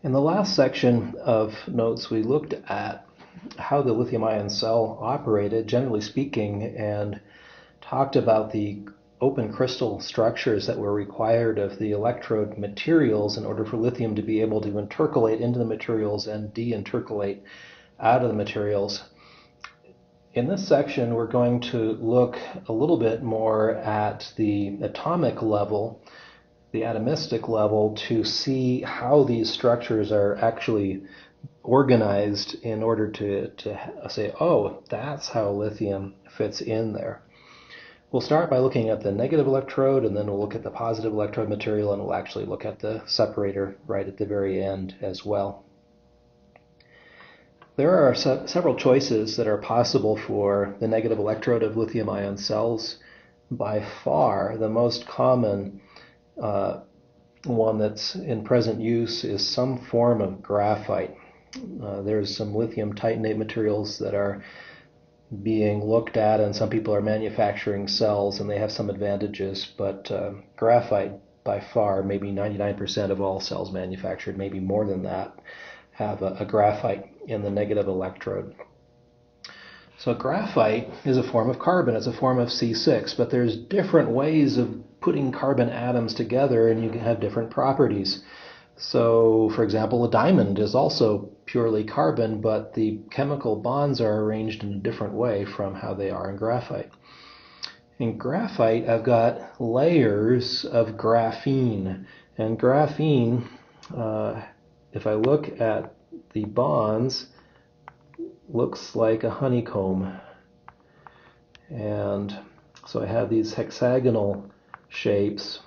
In the last section of notes, we looked at how the lithium-ion cell operated, generally speaking, and talked about the open crystal structures that were required of the electrode materials in order for lithium to be able to intercalate into the materials and de-intercalate out of the materials. In this section, we're going to look a little bit more at the atomic level, the atomistic level, to see how these structures are actually organized in order to say, oh, that's how lithium fits in there. We'll start by looking at the negative electrode, and then we'll look at the positive electrode material, and we'll actually look at the separator right at the very end as well. There are several choices that are possible for the negative electrode of lithium-ion cells. By far, the most common one that's in present use is some form of graphite. There's some lithium titanate materials that are being looked at, and some people are manufacturing cells, and they have some advantages, but graphite, by far, maybe 99% of all cells manufactured, maybe more than that, have a graphite in the negative electrode. So graphite is a form of carbon. It's a form of C6, but there's different ways of putting carbon atoms together, and you can have different properties. So, for example, a diamond is also purely carbon, but the chemical bonds are arranged in a different way from how they are in graphite. In graphite, I've got layers of graphene, and graphene, if I look at the bonds, looks like a honeycomb. And so I have these hexagonal shapes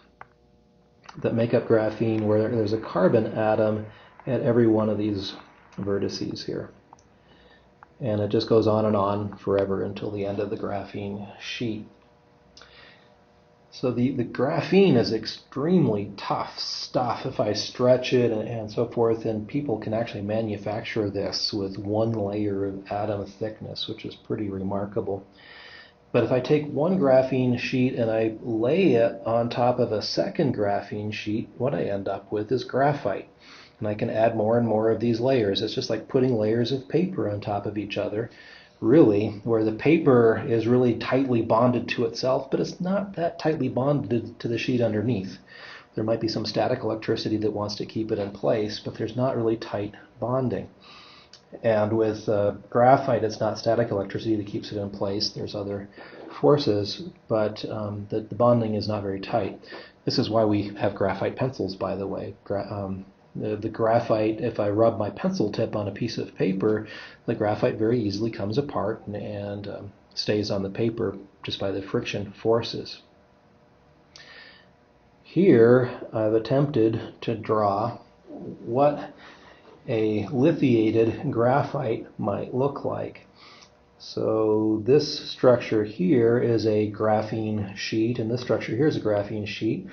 that make up graphene, where there's a carbon atom at every one of these vertices here. And it just goes on forever until the end of the graphene sheet. So the graphene is extremely tough stuff if I stretch it and so forth, and people can actually manufacture this with one layer of atom thickness, which is pretty remarkable. But if I take one graphene sheet and I lay it on top of a second graphene sheet, what I end up with is graphite. And I can add more and more of these layers. It's just like putting layers of paper on top of each other, really, where the paper is really tightly bonded to itself, but it's not that tightly bonded to the sheet underneath. There might be some static electricity that wants to keep it in place, but there's not really tight bonding. And with graphite, it's not static electricity that keeps it in place. There's other forces, but the bonding is not very tight. This is why we have graphite pencils, by the way. The graphite, if I rub my pencil tip on a piece of paper, the graphite very easily comes apart and stays on the paper just by the friction forces. Here, I've attempted to draw what a lithiated graphite might look like. So this structure here is a graphene sheet, and this structure here is a graphene sheet.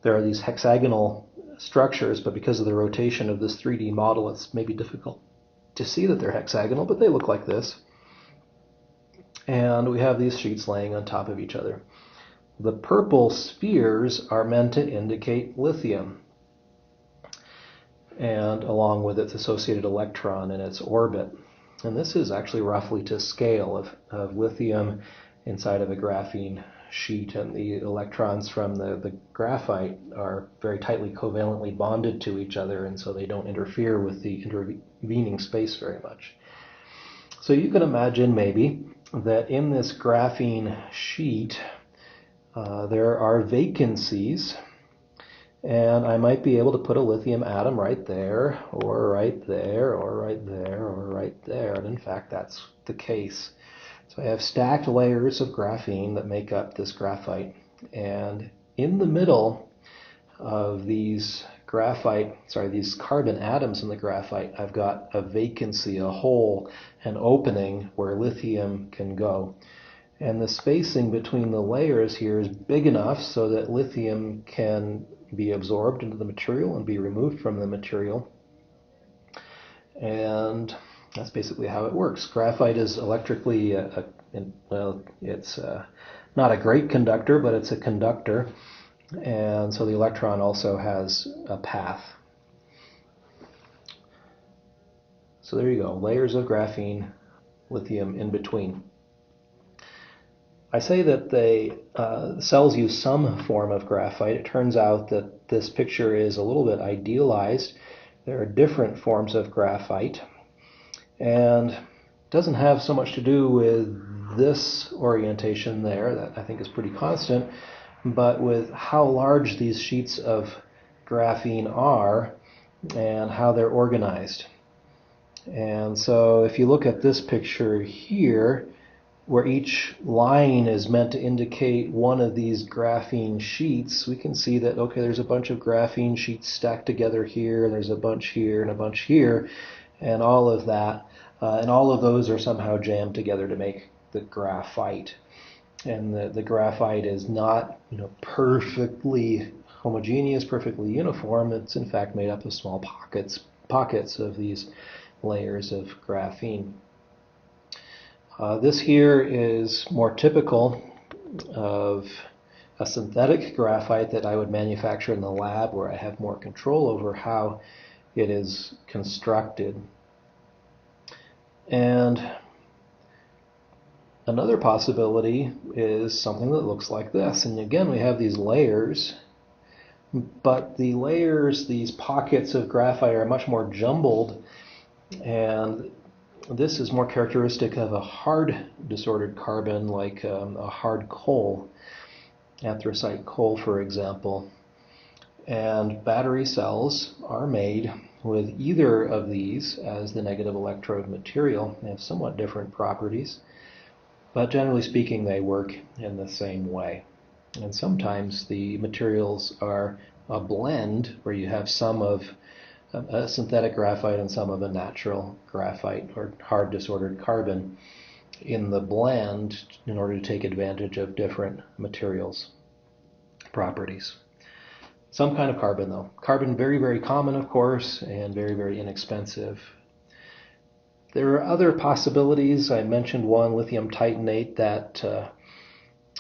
There are these hexagonal structures, but because of the rotation of this 3D model, it's maybe difficult to see that they're hexagonal, but they look like this. And we have these sheets laying on top of each other. The purple spheres are meant to indicate lithium, and along with its associated electron in its orbit. And this is actually roughly to scale of lithium inside of a graphene sheet, and the electrons from the graphite are very tightly covalently bonded to each other, and so they don't interfere with the intervening space very much. So you can imagine maybe that in this graphene sheet there are vacancies, and I might be able to put a lithium atom right there, or right there, or right there, or right there. And in fact, that's the case. So I have stacked layers of graphene that make up this graphite. And in the middle of these these carbon atoms in the graphite, I've got a vacancy, a hole, an opening where lithium can go. And the spacing between the layers here is big enough so that lithium can be absorbed into the material and be removed from the material. And that's basically how it works. Graphite is electrically, it's not a great conductor, but it's a conductor. And so the electron also has a path. So there you go, layers of graphene, lithium in between. I say that cells use some form of graphite. It turns out that this picture is a little bit idealized. There are different forms of graphite, and it doesn't have so much to do with this orientation there, that I think is pretty constant, but with how large these sheets of graphene are and how they're organized. And so if you look at this picture here, where each line is meant to indicate one of these graphene sheets, we can see that, okay, there's a bunch of graphene sheets stacked together here, and there's a bunch here and a bunch here, and all of that, and all of those are somehow jammed together to make the graphite. And the graphite is not, perfectly homogeneous, perfectly uniform. It's in fact made up of small pockets of these layers of graphene. This here is more typical of a synthetic graphite that I would manufacture in the lab, where I have more control over how it is constructed. And another possibility is something that looks like this. And again, we have these layers, but the layers, these pockets of graphite, are much more jumbled, and this is more characteristic of a hard disordered carbon, like a hard coal, anthracite coal, for example. And battery cells are made with either of these as the negative electrode material. They have somewhat different properties, but generally speaking, they work in the same way. And sometimes the materials are a blend, where you have some of a synthetic graphite and some of a natural graphite or hard disordered carbon in the blend, in order to take advantage of different materials' properties. Some kind of carbon, though. Carbon, very, very common, of course, and very, very inexpensive. There are other possibilities. I mentioned one, lithium titanate. That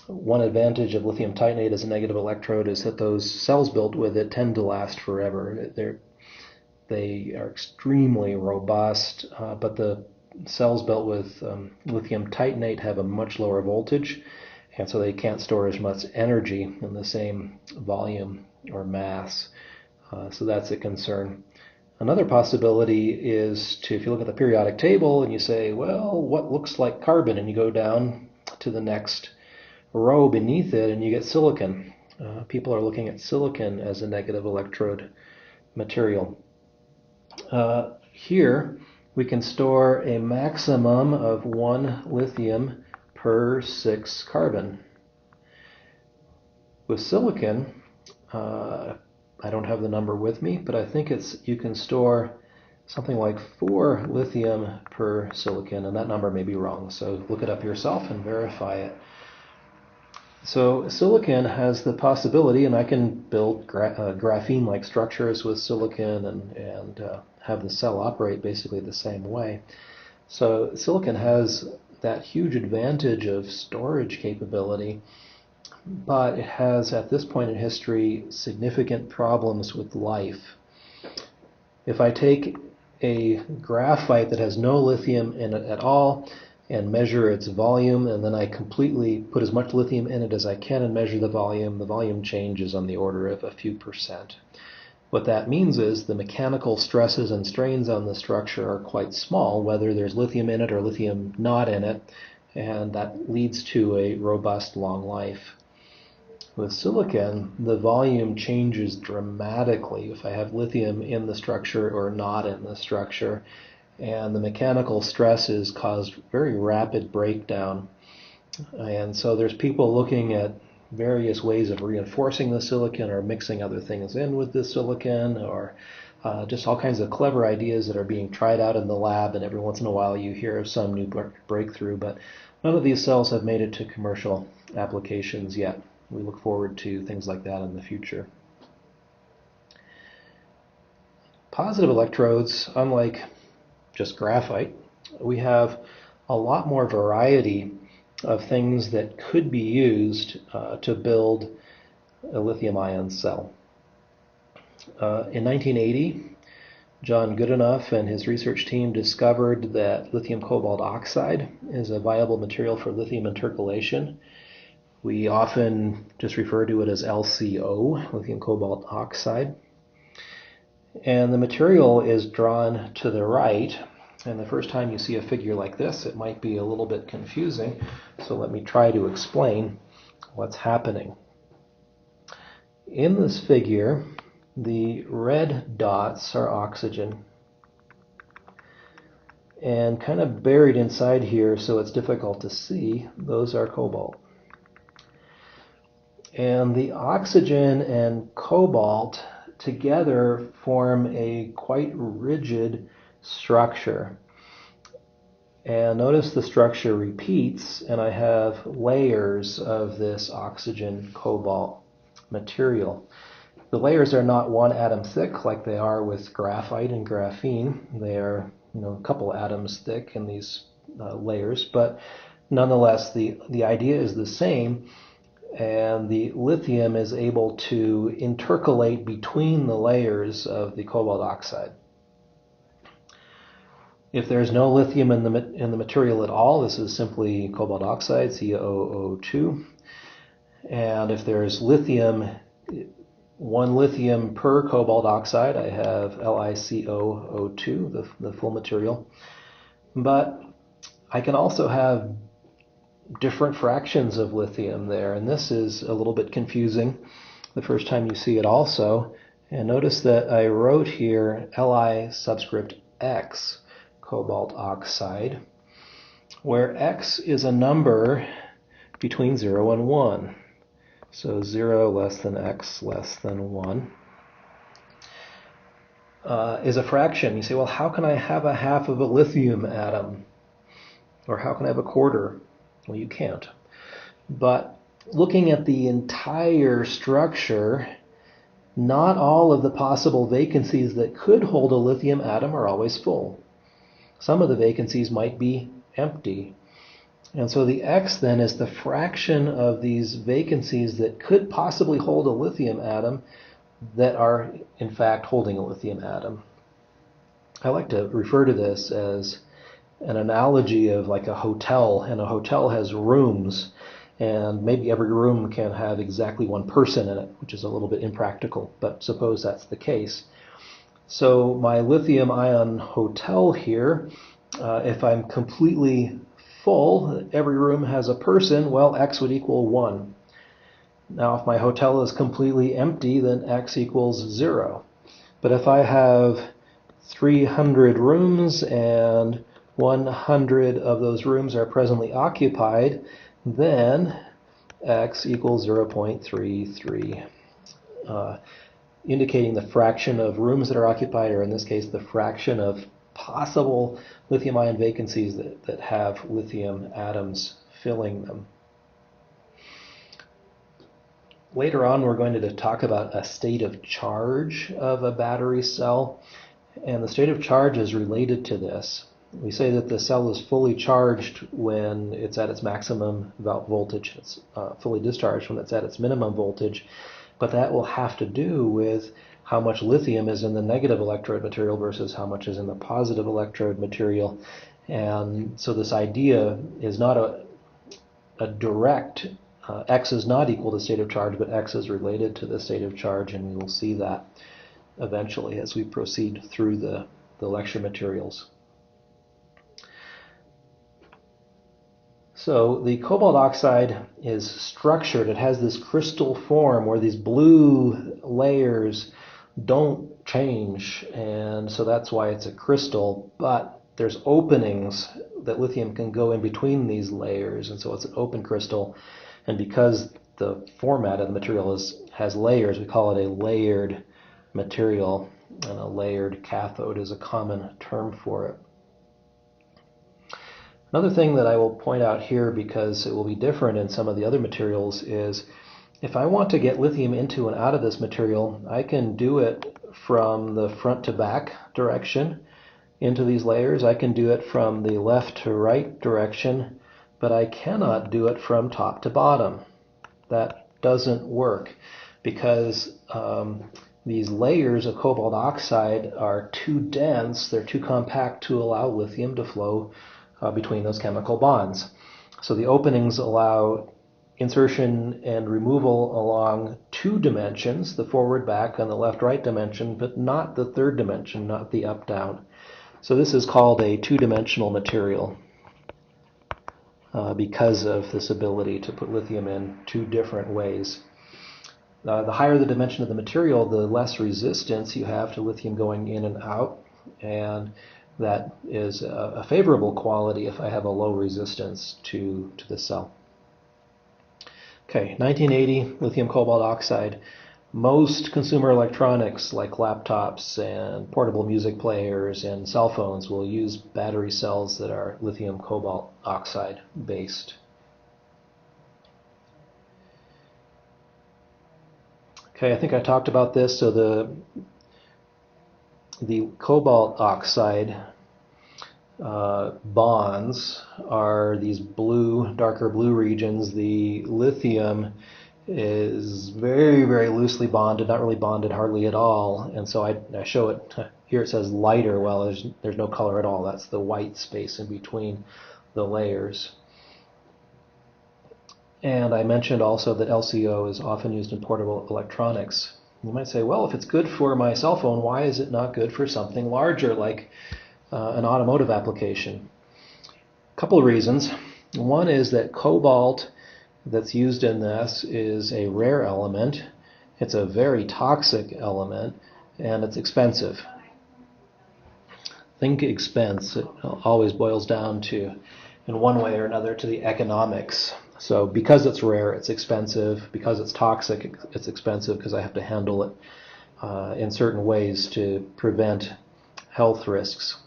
one advantage of lithium titanate as a negative electrode is that those cells built with it tend to last forever. They are extremely robust, but the cells built with lithium titanate have a much lower voltage, and so they can't store as much energy in the same volume or mass. So that's a concern. Another possibility is if you look at the periodic table and you say, well, what looks like carbon? And you go down to the next row beneath it and you get silicon. People are looking at silicon as a negative electrode material. Here we can store a maximum of 1 lithium per 6 carbon. With silicon, I don't have the number with me, but I think you can store something like 4 lithium per silicon, and that number may be wrong, so look it up yourself and verify it. So silicon has the possibility, and I can build graphene-like structures with silicon and have the cell operate basically the same way. So silicon has that huge advantage of storage capability, but it has, at this point in history, significant problems with life. If I take a graphite that has no lithium in it at all and measure its volume, and then I completely put as much lithium in it as I can and measure the volume change is on the order of a few percent. What that means is the mechanical stresses and strains on the structure are quite small, whether there's lithium in it or lithium not in it, and that leads to a robust long life. With silicon, the volume changes dramatically if I have lithium in the structure or not in the structure, and the mechanical stresses cause very rapid breakdown. And so there's people looking at various ways of reinforcing the silicon or mixing other things in with the silicon, or just all kinds of clever ideas that are being tried out in the lab, and every once in a while you hear of some new breakthrough, but none of these cells have made it to commercial applications yet. We look forward to things like that in the future. Positive electrodes, unlike just graphite, we have a lot more variety of things that could be used to build a lithium-ion cell. In 1980, John Goodenough and his research team discovered that lithium cobalt oxide is a viable material for lithium intercalation. We often just refer to it as LCO, lithium cobalt oxide. And the material is drawn to the right. And the first time you see a figure like this, it might be a little bit confusing. So let me try to explain what's happening. In this figure, the red dots are oxygen. And kind of buried inside here, so it's difficult to see, those are cobalt. And the oxygen and cobalt together form a quite rigid structure. And notice the structure repeats, and I have layers of this oxygen cobalt material. The layers are not one atom thick like they are with graphite and graphene. They are a couple atoms thick in these layers, but nonetheless the idea is the same. And the lithium is able to intercalate between the layers of the cobalt oxide. If there's no lithium in the material at all, this is simply cobalt oxide, COO2. And if there's lithium, one lithium per cobalt oxide, I have LiCOO2, the full material. But I can also have different fractions of lithium there, and this is a little bit confusing the first time you see it also. And notice that I wrote here Li subscript X cobalt oxide, where X is a number between 0 and 1. So 0 less than X less than 1 is a fraction. You say, well, how can I have a half of a lithium atom? Or how can I have a quarter? Well, you can't. But looking at the entire structure, not all of the possible vacancies that could hold a lithium atom are always full. Some of the vacancies might be empty. And so the X then is the fraction of these vacancies that could possibly hold a lithium atom that are in fact holding a lithium atom. I like to refer to this as an analogy of like a hotel, and a hotel has rooms, and maybe every room can have exactly one person in it, which is a little bit impractical, but suppose that's the case. So my lithium ion hotel here, if I'm completely full, every room has a person, well, X would equal 1. Now if my hotel is completely empty, then X equals 0. But if I have 300 rooms and 100 of those rooms are presently occupied, then X equals 0.33, indicating the fraction of rooms that are occupied, or in this case, the fraction of possible lithium-ion vacancies that have lithium atoms filling them. Later on, we're going to talk about a state of charge of a battery cell, and the state of charge is related to this. We say that the cell is fully charged when it's at its maximum voltage. It's fully discharged when it's at its minimum voltage. But that will have to do with how much lithium is in the negative electrode material versus how much is in the positive electrode material. And so this idea is not a direct, X is not equal to state of charge, but X is related to the state of charge, and we will see that eventually as we proceed through the lecture materials. So the cobalt oxide is structured. It has this crystal form where these blue layers don't change, and so that's why it's a crystal, but there's openings that lithium can go in between these layers, and so it's an open crystal. And because the format of the material has layers, we call it a layered material, and a layered cathode is a common term for it. Another thing that I will point out here, because it will be different in some of the other materials, is if I want to get lithium into and out of this material, I can do it from the front to back direction into these layers. I can do it from the left to right direction, but I cannot do it from top to bottom. That doesn't work because these layers of cobalt oxide are too dense, they're too compact to allow lithium to flow between those chemical bonds. So the openings allow insertion and removal along two dimensions, the forward-back and the left-right dimension, but not the third dimension, not the up-down. So this is called a two-dimensional material because of this ability to put lithium in two different ways. The higher the dimension of the material, the less resistance you have to lithium going in and out, and that is a favorable quality if I have a low resistance to the cell. Okay, 1980, lithium cobalt oxide. Most consumer electronics like laptops and portable music players and cell phones will use battery cells that are lithium cobalt oxide based. Okay, I think I talked about this. So the cobalt oxide bonds are these blue, darker blue regions. The lithium is very, very loosely bonded, not really bonded hardly at all. And so I show it here. It says lighter. Well, there's no color at all. That's the white space in between the layers. And I mentioned also that LCO is often used in portable electronics. You might say, well, if it's good for my cell phone, why is it not good for something larger like an automotive application? A couple of reasons. One is that cobalt that's used in this is a rare element. It's a very toxic element, and it's expensive. Think expense. It always boils down to, in one way or another, to the economics. So because it's rare, it's expensive. Because it's toxic, it's expensive because I have to handle it in certain ways to prevent health risks.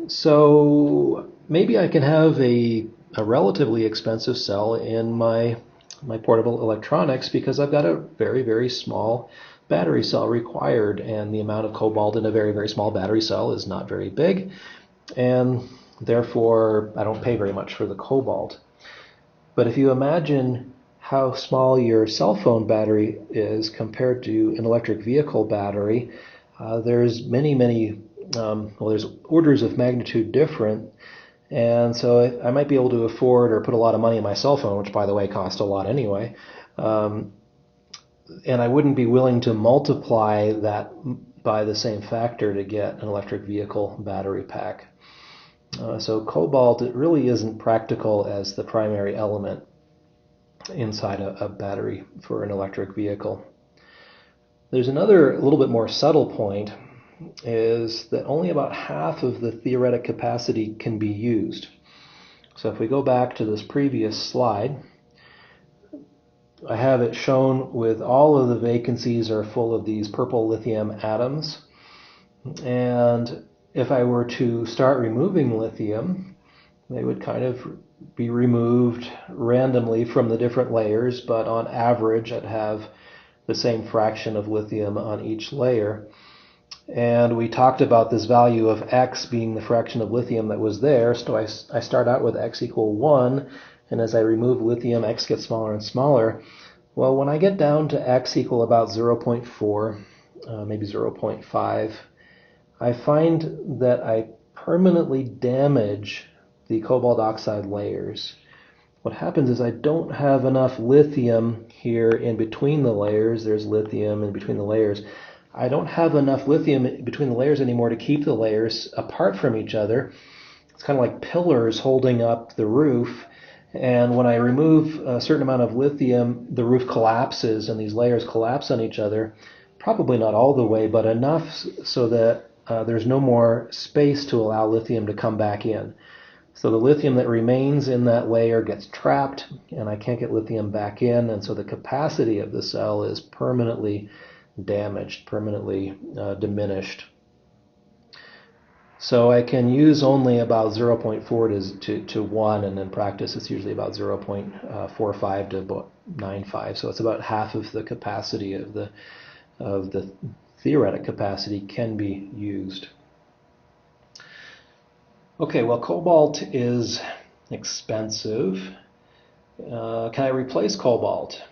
So maybe I can have a relatively expensive cell in my portable electronics because I've got a very, very small battery cell required, and the amount of cobalt in a very, very small battery cell is not very big, and therefore I don't pay very much for the cobalt. But if you imagine how small your cell phone battery is compared to an electric vehicle battery, there's many there's orders of magnitude different. And so I might be able to afford or put a lot of money in my cell phone, which, by the way, costs a lot anyway. And I wouldn't be willing to multiply that by the same factor to get an electric vehicle battery pack. So cobalt, it really isn't practical as the primary element inside a battery for an electric vehicle. There's another little bit more subtle point, is that only about half of the theoretic capacity can be used. So if we go back to this previous slide, I have it shown with all of the vacancies are full of these purple lithium atoms. And if I were to start removing lithium, they would kind of be removed randomly from the different layers, but on average I'd have the same fraction of lithium on each layer. And we talked about this value of x being the fraction of lithium that was there. So I start out with x equal 1, and as I remove lithium, x gets smaller and smaller. Well, when I get down to x equal about 0.4, maybe 0.5, I find that I permanently damage the cobalt oxide layers. What happens is I don't have enough lithium here in between the layers. There's lithium in between the layers. I don't have enough lithium between the layers anymore to keep the layers apart from each other. It's kind of like pillars holding up the roof. And when I remove a certain amount of lithium, the roof collapses and these layers collapse on each other. Probably not all the way, but enough so that there's no more space to allow lithium to come back in. So the lithium that remains in that layer gets trapped, and I can't get lithium back in, and so the capacity of the cell is permanently damaged, permanently diminished. So I can use only about 0.4 to 1, and in practice it's usually about 0.45 to 95. So it's about half of the capacity of the theoretic capacity can be used. Okay, well, cobalt is expensive. Can I replace cobalt?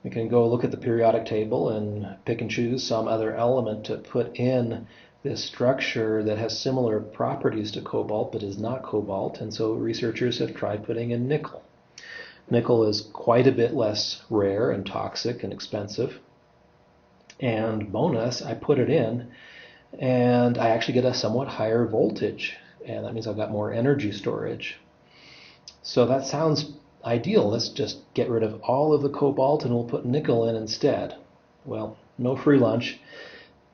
We can go look at the periodic table and pick and choose some other element to put in this structure that has similar properties to cobalt but is not cobalt, and so researchers have tried putting in nickel. Nickel is quite a bit less rare and toxic and expensive, and bonus, I put it in and I actually get a somewhat higher voltage, and that means I've got more energy storage. So that sounds ideal. Let's just get rid of all of the cobalt and we'll put nickel in instead. Well, no free lunch.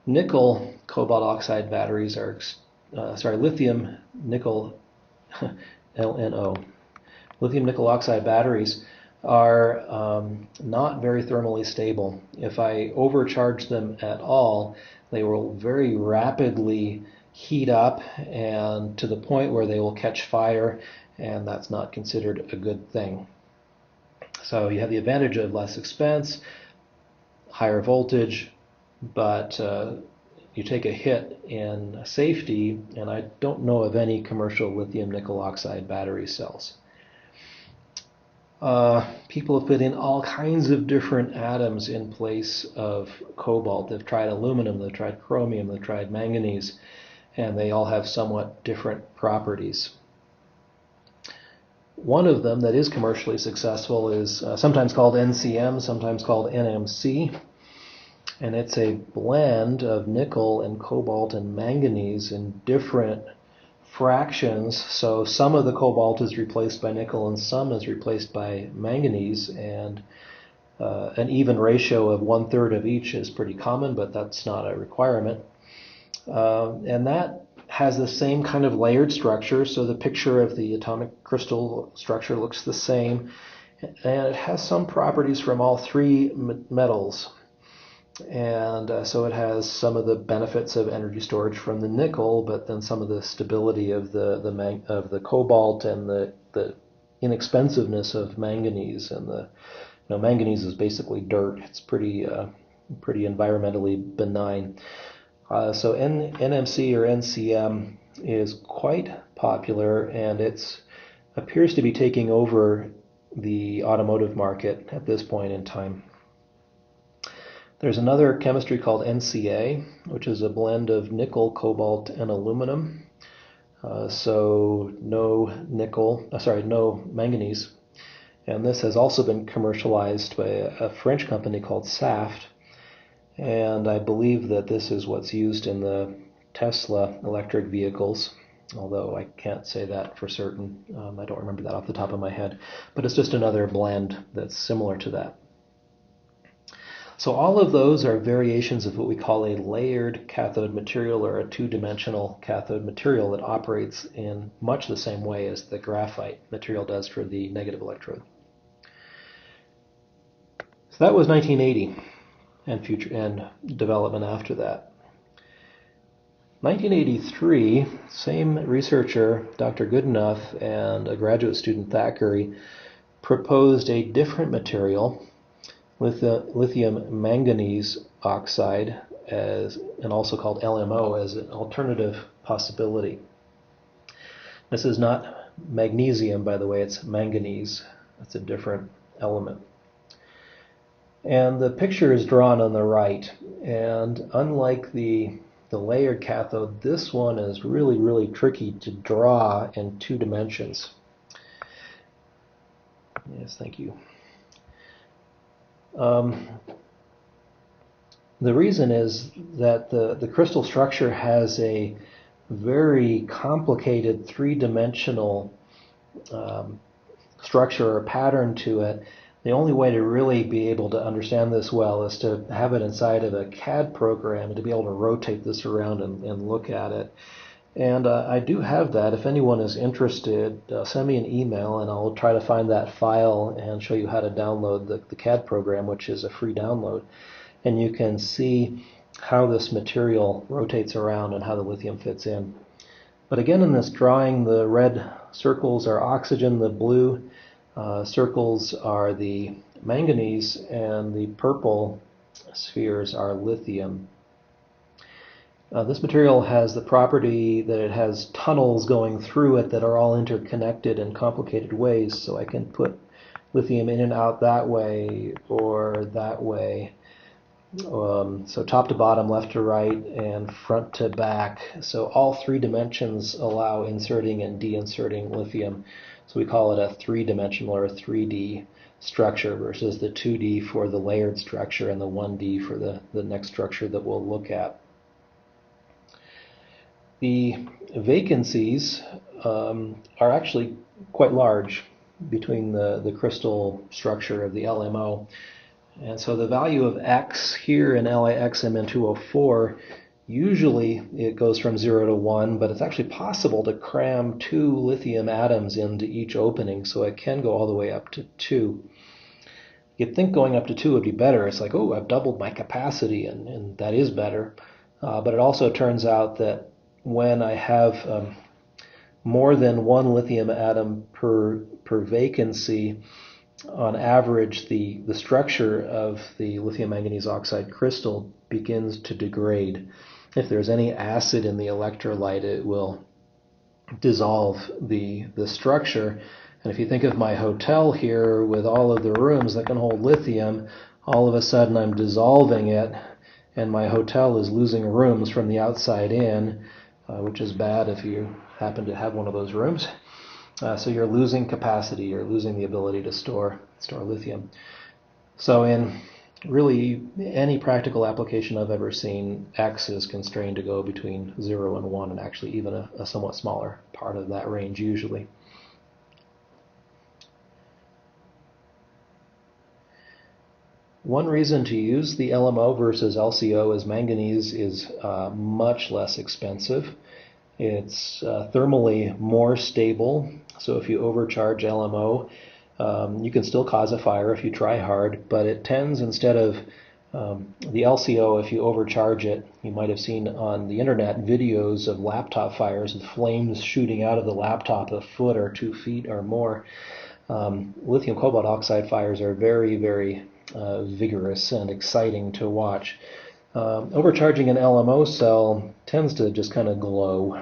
Nickel cobalt oxide batteries are, lithium nickel LNO. Lithium nickel oxide batteries are not very thermally stable. If I overcharge them at all, they will very rapidly heat up and to the point where they will catch fire, and that's not considered a good thing. So you have the advantage of less expense, higher voltage, but you take a hit in safety, and I don't know of any commercial lithium nickel oxide battery cells. People have put in all kinds of different atoms in place of cobalt. They've tried aluminum, they've tried chromium, they've tried manganese, and they all have somewhat different properties. One of them that is commercially successful is sometimes called NCM, sometimes called NMC, and it's a blend of nickel and cobalt and manganese in different fractions. So some of the cobalt is replaced by nickel and some is replaced by manganese, and an even ratio of 1/3 of each is pretty common, but that's not a requirement. And that has the same kind of layered structure, so the picture of the atomic crystal structure looks the same, and it has some properties from all three metals. And so it has some of the benefits of energy storage from the nickel, but then some of the stability of the cobalt and the inexpensiveness of manganese. And manganese is basically dirt. It's pretty environmentally benign. So NMC or NCM is quite popular, and it appears to be taking over the automotive market at this point in time. There's another chemistry called NCA, which is a blend of nickel, cobalt, and aluminum. So no manganese. And this has also been commercialized by a French company called Saft. And I believe that this is what's used in the Tesla electric vehicles, although I can't say that for certain. I don't remember that off the top of my head. But it's just another blend that's similar to that. So all of those are variations of what we call a layered cathode material, or a two-dimensional cathode material that operates in much the same way as the graphite material does for the negative electrode. So that was 1980 and development after that. 1983, same researcher, Dr. Goodenough, and a graduate student, Thackeray, proposed a different material, lithium manganese oxide, and also called LMO, as an alternative possibility. This is not magnesium, by the way, it's manganese. That's a different element. And the picture is drawn on the right, and unlike the layered cathode, this one is really, really tricky to draw in 2 dimensions. Yes, thank you. The reason is that the crystal structure has a very complicated 3-dimensional structure or pattern to it. The only way to really be able to understand this well is to have it inside of a CAD program and to be able to rotate this around and look at it. And I do have that. If anyone is interested, send me an email and I'll try to find that file and show you how to download the CAD program, which is a free download. And you can see how this material rotates around and how the lithium fits in. But again, in this drawing, the red circles are oxygen, the blue circles are the manganese, and the purple spheres are lithium. This material has the property that it has tunnels going through it that are all interconnected in complicated ways, so I can put lithium in and out that way or that way. So top to bottom, left to right, and front to back. So all three dimensions allow inserting and deinserting lithium. So we call it a three-dimensional or a 3D structure versus the 2D for the layered structure and the 1D for the next structure that we'll look at. The vacancies are actually quite large between the crystal structure of the LMO. And so the value of X here in LAXMN204, usually it goes from 0 to 1, but it's actually possible to cram 2 lithium atoms into each opening, so it can go all the way up to 2. You'd think going up to 2 would be better. It's like, oh, I've doubled my capacity, and that is better. But it also turns out that when I have more than 1 lithium atom per vacancy, on average, the structure of the lithium manganese oxide crystal begins to degrade. If there's any acid in the electrolyte, it will dissolve the structure. And if you think of my hotel here with all of the rooms that can hold lithium, all of a sudden I'm dissolving it, and my hotel is losing rooms from the outside in, which is bad if you happen to have one of those rooms. So you're losing capacity, you're losing the ability to store lithium. So in really any practical application I've ever seen, X is constrained to go between 0 and 1, and actually even a somewhat smaller part of that range usually. One reason to use the LMO versus LCO is manganese is much less expensive. It's thermally more stable, so if you overcharge LMO, you can still cause a fire if you try hard, but it tends, instead of the LCO, if you overcharge it, you might have seen on the internet videos of laptop fires with flames shooting out of the laptop a foot or 2 feet or more. Lithium cobalt oxide fires are very, very vigorous and exciting to watch. Overcharging an LMO cell tends to just kind of glow.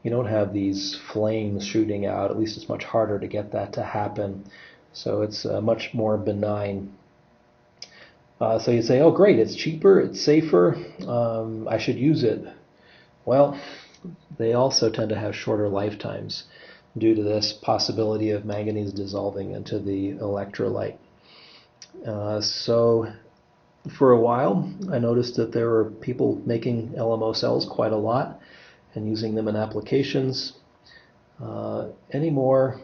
You don't have these flames shooting out. At least it's much harder to get that to happen. So it's much more benign. So you say, oh great, it's cheaper, it's safer, I should use it. Well, they also tend to have shorter lifetimes due to this possibility of manganese dissolving into the electrolyte. So for a while, I noticed that there were people making LMO cells quite a lot and using them in applications. Anymore,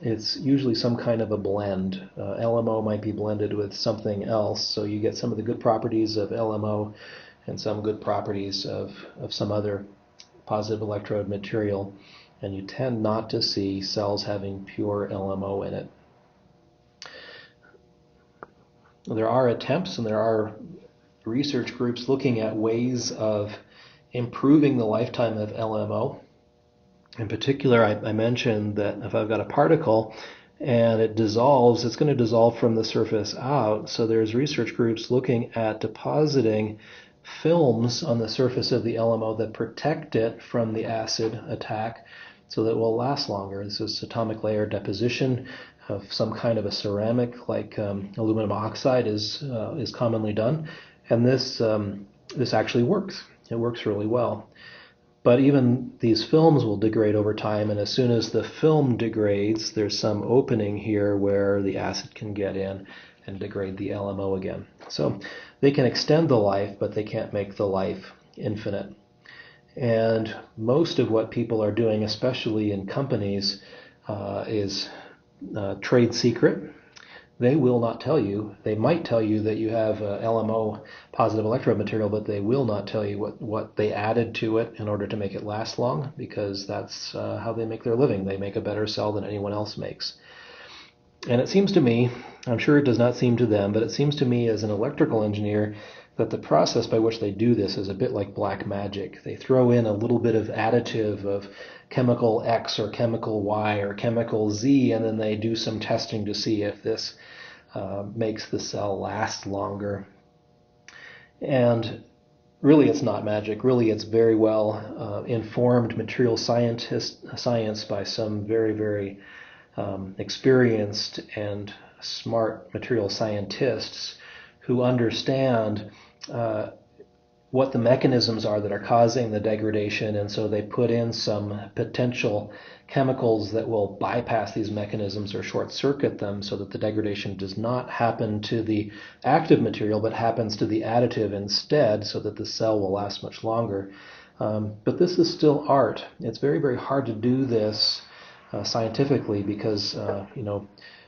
it's usually some kind of a blend. LMO might be blended with something else, so you get some of the good properties of LMO and some good properties of some other positive electrode material, and you tend not to see cells having pure LMO in it. There are attempts and there are research groups looking at ways of improving the lifetime of LMO. In particular, I mentioned that if I've got a particle and it dissolves, it's going to dissolve from the surface out. So there's research groups looking at depositing films on the surface of the LMO that protect it from the acid attack so that it will last longer. This is atomic layer deposition of some kind of a ceramic, like aluminum oxide is commonly done, and this actually works. It works really well. But even these films will degrade over time, and as soon as the film degrades, there's some opening here where the acid can get in and degrade the LMO again. So they can extend the life, but they can't make the life infinite. And most of what people are doing, especially in companies, is trade secret. They will not tell you. They might tell you that you have LMO positive electrode material, but they will not tell you what they added to it in order to make it last long, because that's how they make their living. They make a better cell than anyone else makes. And it seems to me, I'm sure it does not seem to them, but it seems to me as an electrical engineer that the process by which they do this is a bit like black magic. They throw in a little bit of additive of chemical X or chemical Y or chemical Z, and then they do some testing to see if this makes the cell last longer. And really it's not magic. Really it's very well informed material science by some very, very experienced and smart material scientists who understand what the mechanisms are that are causing the degradation, and so they put in some potential chemicals that will bypass these mechanisms or short circuit them so that the degradation does not happen to the active material but happens to the additive instead, so that the cell will last much longer. But this is still art. It's very, very hard to do this scientifically because,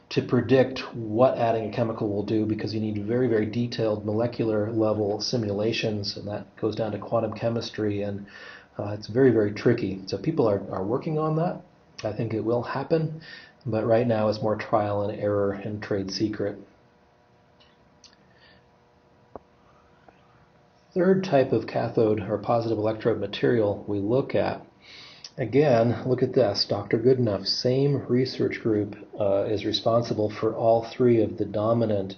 to predict what adding a chemical will do, because you need very, very detailed molecular level simulations, and that goes down to quantum chemistry, and it's very, very tricky. So people are working on that. I think it will happen, but right now it's more trial and error and trade secret. Third type of cathode or positive electrode material we look at. Again, look at this. Dr. Goodenough, same research group, is responsible for all three of the dominant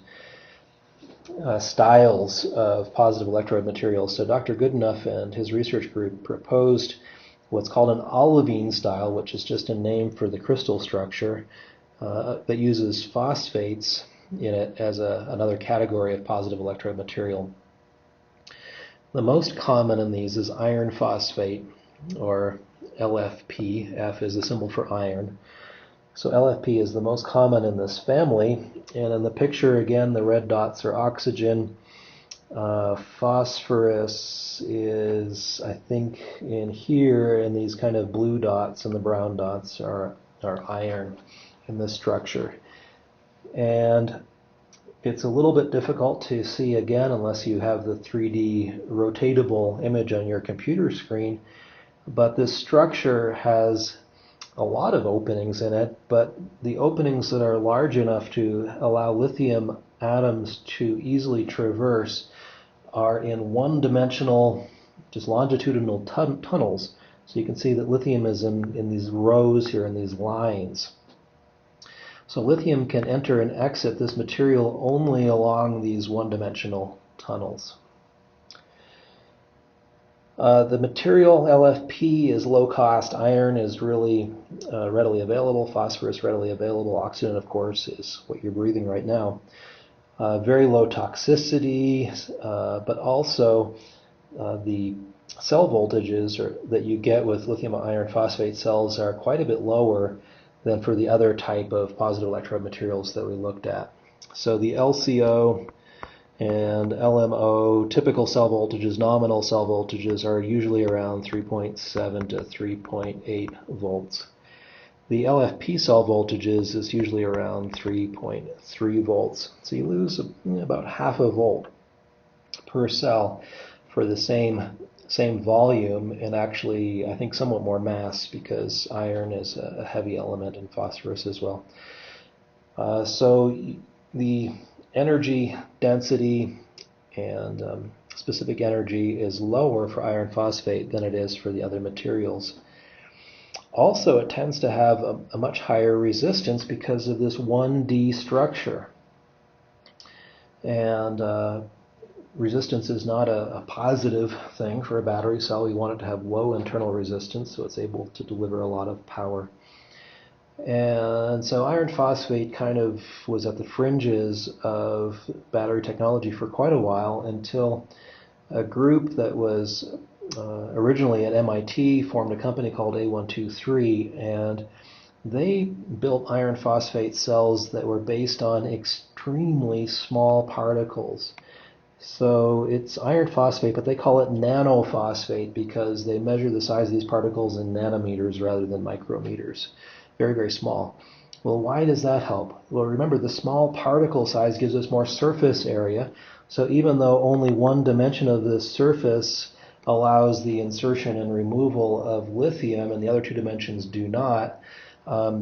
styles of positive electrode materials. So Dr. Goodenough and his research group proposed what's called an olivine style, which is just a name for the crystal structure, that uses phosphates in it as another category of positive electrode material. The most common in these is iron phosphate, or LFP. F is the symbol for iron. So LFP is the most common in this family. And in the picture, again, the red dots are oxygen. Phosphorus is, I think, in here, and these kind of blue dots and the brown dots are iron in this structure. And it's a little bit difficult to see, again, unless you have the 3D rotatable image on your computer screen. But this structure has a lot of openings in it, but the openings that are large enough to allow lithium atoms to easily traverse are in one-dimensional, just longitudinal tunnels. So you can see that lithium is in these rows here, in these lines. So lithium can enter and exit this material only along these one-dimensional tunnels. The material LFP is low cost. Iron is really readily available. Phosphorus readily available. Oxygen, of course, is what you're breathing right now. Very low toxicity, but also the cell voltages that you get with lithium iron phosphate cells are quite a bit lower than for the other type of positive electrode materials that we looked at. So the LCO and LMO typical cell voltages, nominal cell voltages, are usually around 3.7 to 3.8 volts. The LFP cell voltages is usually around 3.3 volts. So you lose about half a volt per cell for the same volume, and actually I think somewhat more mass, because iron is a heavy element and phosphorus as well. So the energy density and specific energy is lower for iron phosphate than it is for the other materials. Also, it tends to have a much higher resistance because of this 1D structure. And resistance is not a positive thing for a battery cell. We want it to have low internal resistance so it's able to deliver a lot of power. And so iron phosphate kind of was at the fringes of battery technology for quite a while, until a group that was originally at MIT formed a company called A123, and they built iron phosphate cells that were based on extremely small particles. So it's iron phosphate, but they call it nanophosphate because they measure the size of these particles in nanometers rather than micrometers. Very, very small. Well, why does that help? Well, remember, the small particle size gives us more surface area. So even though only one dimension of this surface allows the insertion and removal of lithium and the other two dimensions do not,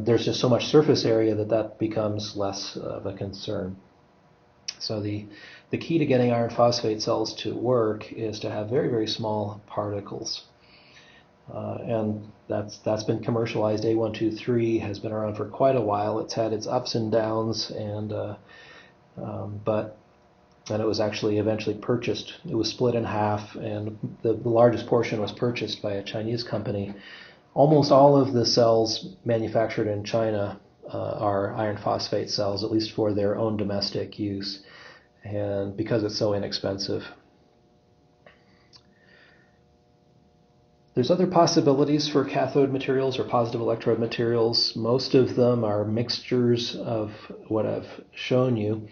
there's just so much surface area that becomes less of a concern. So the key to getting iron phosphate cells to work is to have very, very small particles. And that's been commercialized. A123 has been around for quite a while. It's had its ups and downs, and it was actually eventually purchased. It was split in half, and the largest portion was purchased by a Chinese company. Almost all of the cells manufactured in China our iron phosphate cells, at least for their own domestic use, and because it's so inexpensive. There's other possibilities for cathode materials or positive electrode materials. Most of them are mixtures of what I've shown you,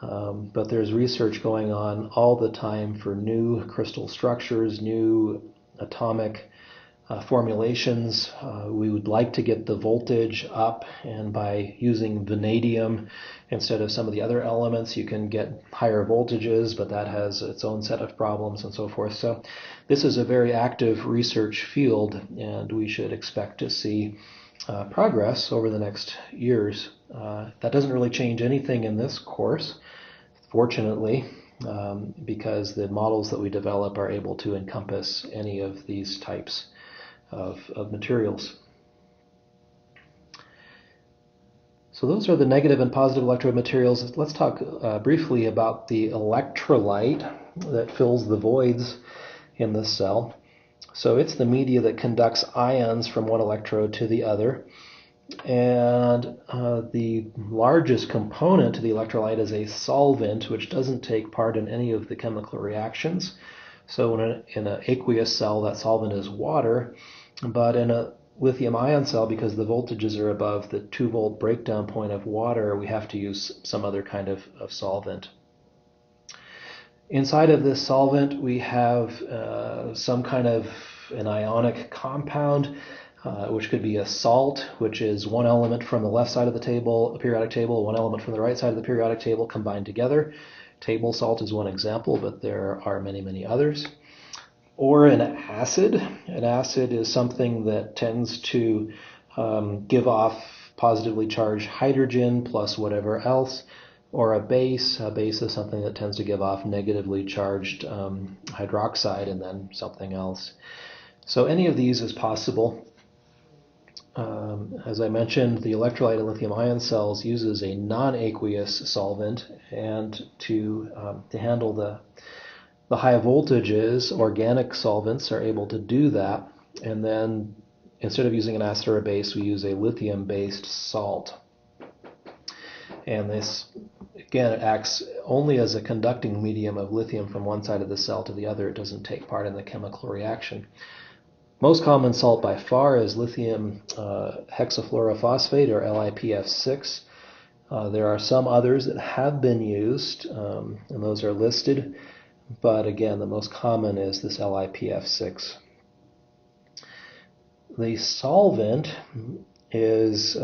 but there's research going on all the time for new crystal structures, new atomic formulations. We would like to get the voltage up, and by using vanadium instead of some of the other elements, you can get higher voltages, but that has its own set of problems and so forth. So this is a very active research field, and we should expect to see progress over the next years. That doesn't really change anything in this course, fortunately, because the models that we develop are able to encompass any of these types of materials. So those are the negative and positive electrode materials. Let's talk briefly about the electrolyte that fills the voids in the cell. So it's the media that conducts ions from one electrode to the other. And the largest component to the electrolyte is a solvent, which doesn't take part in any of the chemical reactions. So in an aqueous cell, that solvent is water. But in a lithium-ion cell, because the voltages are above the 2-volt breakdown point of water, we have to use some other kind of solvent. Inside of this solvent, we have some kind of an ionic compound, which could be a salt, which is one element from the left side of the table, a periodic table, one element from the right side of the periodic table combined together. Table salt is one example, but there are many, many others. Or an acid. An acid is something that tends to give off positively charged hydrogen plus whatever else. Or a base. A base is something that tends to give off negatively charged hydroxide and then something else. So any of these is possible. As I mentioned, the electrolyte in lithium-ion cells uses a non-aqueous solvent, and to handle the high voltages, organic solvents are able to do that. And then instead of using an acid or a base, we use a lithium-based salt. And this, again, it acts only as a conducting medium of lithium from one side of the cell to the other. It doesn't take part in the chemical reaction. Most common salt by far is lithium hexafluorophosphate, or LiPF6. There are some others that have been used, and those are listed. But again, the most common is this LiPF6. The solvent is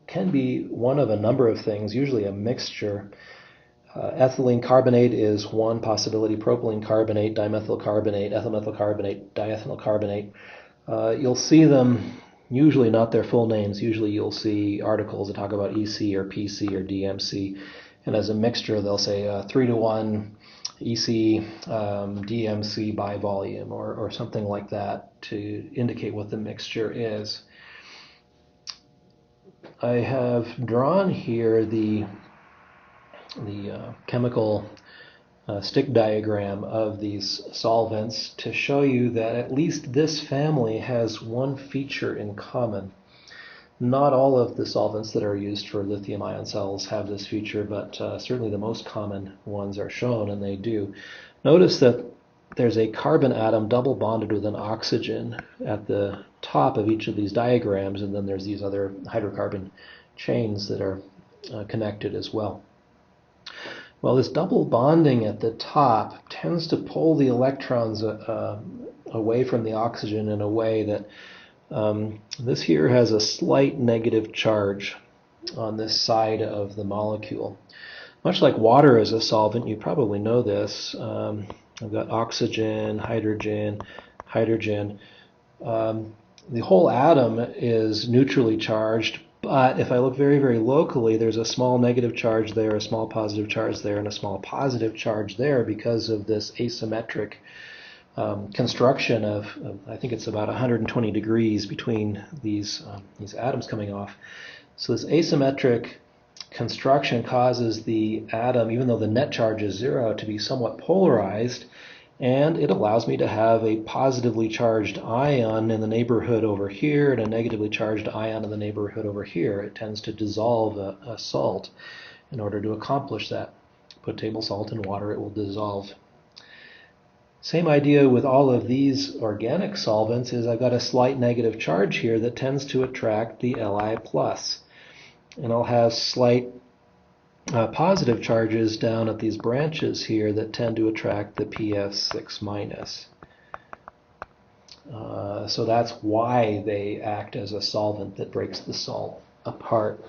can be one of a number of things, usually a mixture. Ethylene carbonate is one possibility, propylene carbonate, dimethyl carbonate, ethyl methyl carbonate, diethyl carbonate. You'll see them, usually not their full names, usually you'll see articles that talk about EC or PC or DMC, and as a mixture they'll say 3-to-1 EC DMC by volume or something like that to indicate what the mixture is. I have drawn here the chemical stick diagram of these solvents to show you that at least this family has one feature in common. Not all of the solvents that are used for lithium-ion cells have this feature, but certainly the most common ones are shown, and they do. Notice that there's a carbon atom double bonded with an oxygen at the top of each of these diagrams, and then there's these other hydrocarbon chains that are connected as well. Well, this double bonding at the top tends to pull the electrons away from the oxygen in a way that this here has a slight negative charge on this side of the molecule. Much like water as a solvent, you probably know this. I've got oxygen, hydrogen, hydrogen. The whole atom is neutrally charged, but if I look very, very locally, there's a small negative charge there, a small positive charge there, and a small positive charge there because of this asymmetric construction of I think it's about 120 degrees between these atoms coming off. So this asymmetric construction causes the atom, even though the net charge is 0, to be somewhat polarized, And it allows me to have a positively charged ion in the neighborhood over here and a negatively charged ion in the neighborhood over here. It tends to dissolve a salt in order to accomplish that. Put table salt in water, it will dissolve. Same idea with all of these organic solvents is I've got a slight negative charge here that tends to attract the Li+. And I'll have slight positive charges down at these branches here that tend to attract the PS6-. So that's why they act as a solvent that breaks the salt apart.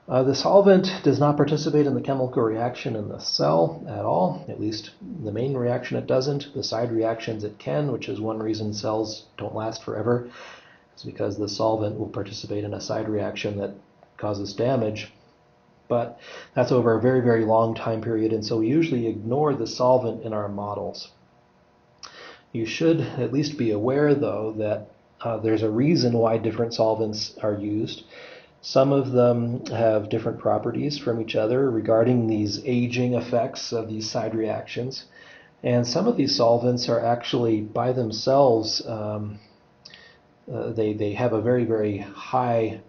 The solvent does not participate in the chemical reaction in the cell at all, at least the main reaction it doesn't. The side reactions it can, which is one reason cells don't last forever. It's because the solvent will participate in a side reaction that causes damage. But that's over a very, very long time period, and so we usually ignore the solvent in our models. You should at least be aware, though, that there's a reason why different solvents are used. Some of them have different properties from each other regarding these aging effects of these side reactions. And some of these solvents are actually by themselves, they have a very, very high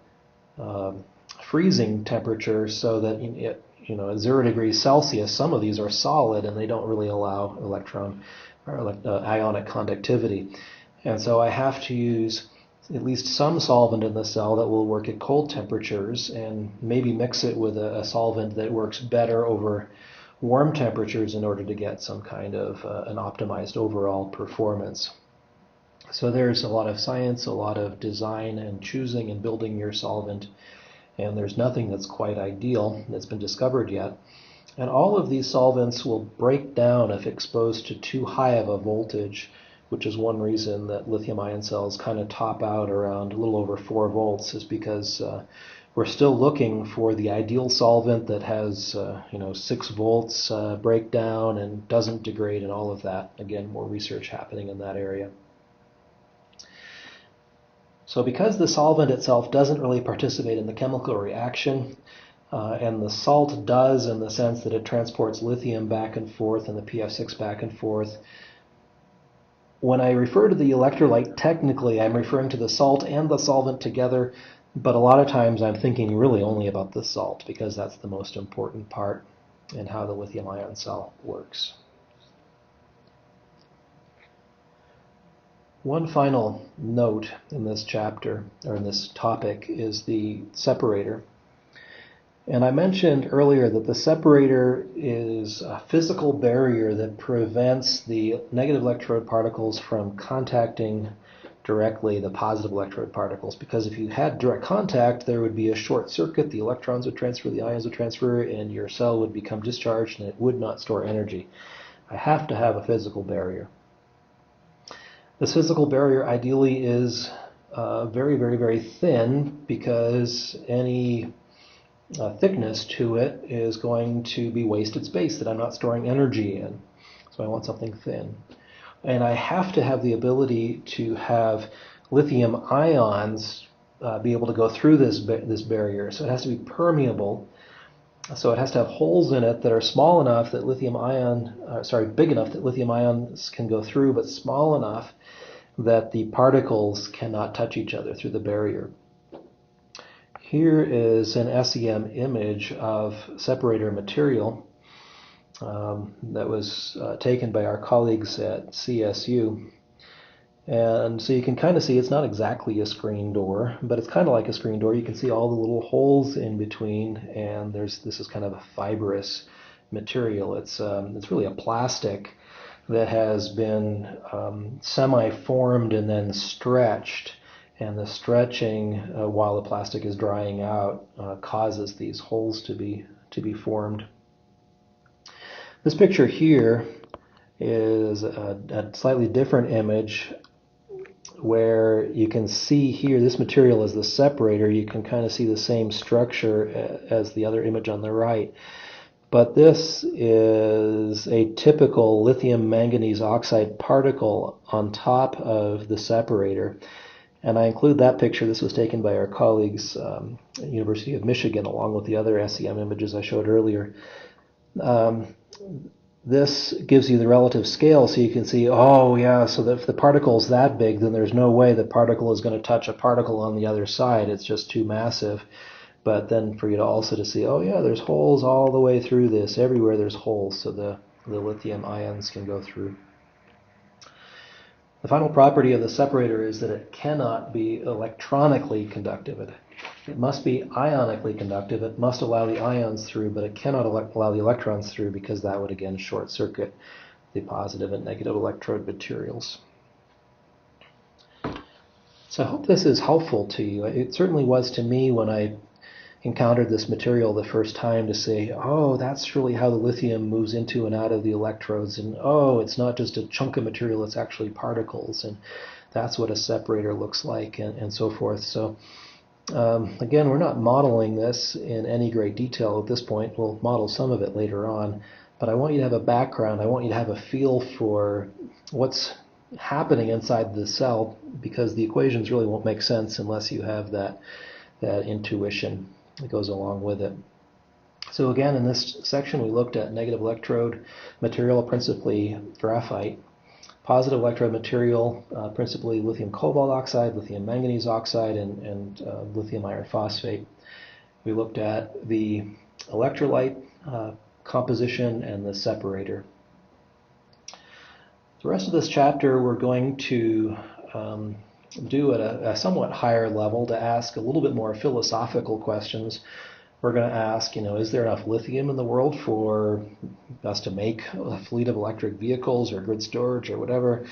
freezing temperature, so that at 0 degrees Celsius, some of these are solid and they don't really allow electron or ionic conductivity. And so I have to use at least some solvent in the cell that will work at cold temperatures and maybe mix it with a solvent that works better over warm temperatures in order to get some kind of an optimized overall performance. So there's a lot of science, a lot of design and choosing and building your solvent, and there's nothing that's quite ideal that's been discovered yet. And all of these solvents will break down if exposed to too high of a voltage, which is one reason that lithium-ion cells kind of top out around a little over 4 volts, is because we're still looking for the ideal solvent that has 6 volts breakdown and doesn't degrade and all of that. Again, more research happening in that area. So because the solvent itself doesn't really participate in the chemical reaction, and the salt does in the sense that it transports lithium back and forth and the PF6 back and forth, when I refer to the electrolyte, technically I'm referring to the salt and the solvent together, but a lot of times I'm thinking really only about the salt because that's the most important part in how the lithium-ion cell works. One final note in this chapter, or in this topic, is the separator. And I mentioned earlier that the separator is a physical barrier that prevents the negative electrode particles from contacting directly the positive electrode particles, because if you had direct contact, there would be a short circuit, the electrons would transfer, the ions would transfer, and your cell would become discharged and it would not store energy. I have to have a physical barrier. This physical barrier ideally is very, very, very thin, because any thickness to it is going to be wasted space that I'm not storing energy in. So I want something thin. And I have to have the ability to have lithium ions be able to go through this barrier. So it has to be permeable. So it has to have holes in it that are small enough that big enough that lithium ions can go through, but small enough that the particles cannot touch each other through the barrier. Here is an SEM image of separator material that was taken by our colleagues at CSU. And so you can kind of see it's not exactly a screen door, but it's kind of like a screen door. You can see all the little holes in between, and this is kind of a fibrous material. It's really a plastic that has been semi-formed and then stretched. And the stretching while the plastic is drying out causes these holes to be formed. This picture here is a slightly different image where you can see here, this material is the separator. You can kind of see the same structure as the other image on the right. But this is a typical lithium manganese oxide particle on top of the separator. And I include that picture. This was taken by our colleagues at the University of Michigan, along with the other SEM images I showed earlier. this gives you the relative scale, so you can see, oh yeah, so that if the particle is that big, then there's no way the particle is going to touch a particle on the other side. It's just too massive. But then for you to also to see, oh yeah, there's holes all the way through this. Everywhere there's holes, so the lithium ions can go through. The final property of the separator is that it cannot be electronically conductive. It must be ionically conductive. It must allow the ions through, but it cannot allow the electrons through, because that would again short circuit the positive and negative electrode materials. So I hope this is helpful to you. It certainly was to me when I encountered this material the first time, to say, oh, that's really how the lithium moves into and out of the electrodes, and oh, it's not just a chunk of material, it's actually particles, and that's what a separator looks like, and so forth. So again, we're not modeling this in any great detail at this point. We'll model some of it later on, but I want you to have a background. I want you to have a feel for what's happening inside the cell, because the equations really won't make sense unless you have that intuition that goes along with it. So again, in this section we looked at negative electrode material, principally graphite. Positive electrode material, principally lithium cobalt oxide, lithium manganese oxide, and lithium iron phosphate. We looked at the electrolyte composition and the separator. The rest of this chapter we're going to do at a somewhat higher level, to ask a little bit more philosophical questions. We're going to ask, is there enough lithium in the world for us to make a fleet of electric vehicles or grid storage or whatever?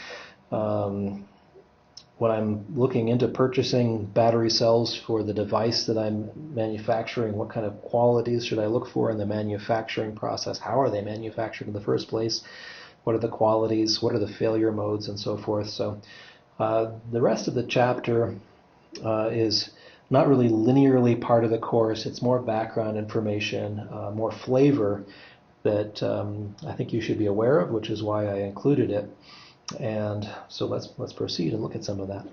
When I'm looking into purchasing battery cells for the device that I'm manufacturing, what kind of qualities should I look for in the manufacturing process? How are they manufactured in the first place? What are the qualities? What are the failure modes, and so forth? So the rest of the chapter is not really linearly part of the course. It's more background information, more flavor that I think you should be aware of, which is why I included it. And so let's proceed and look at some of that.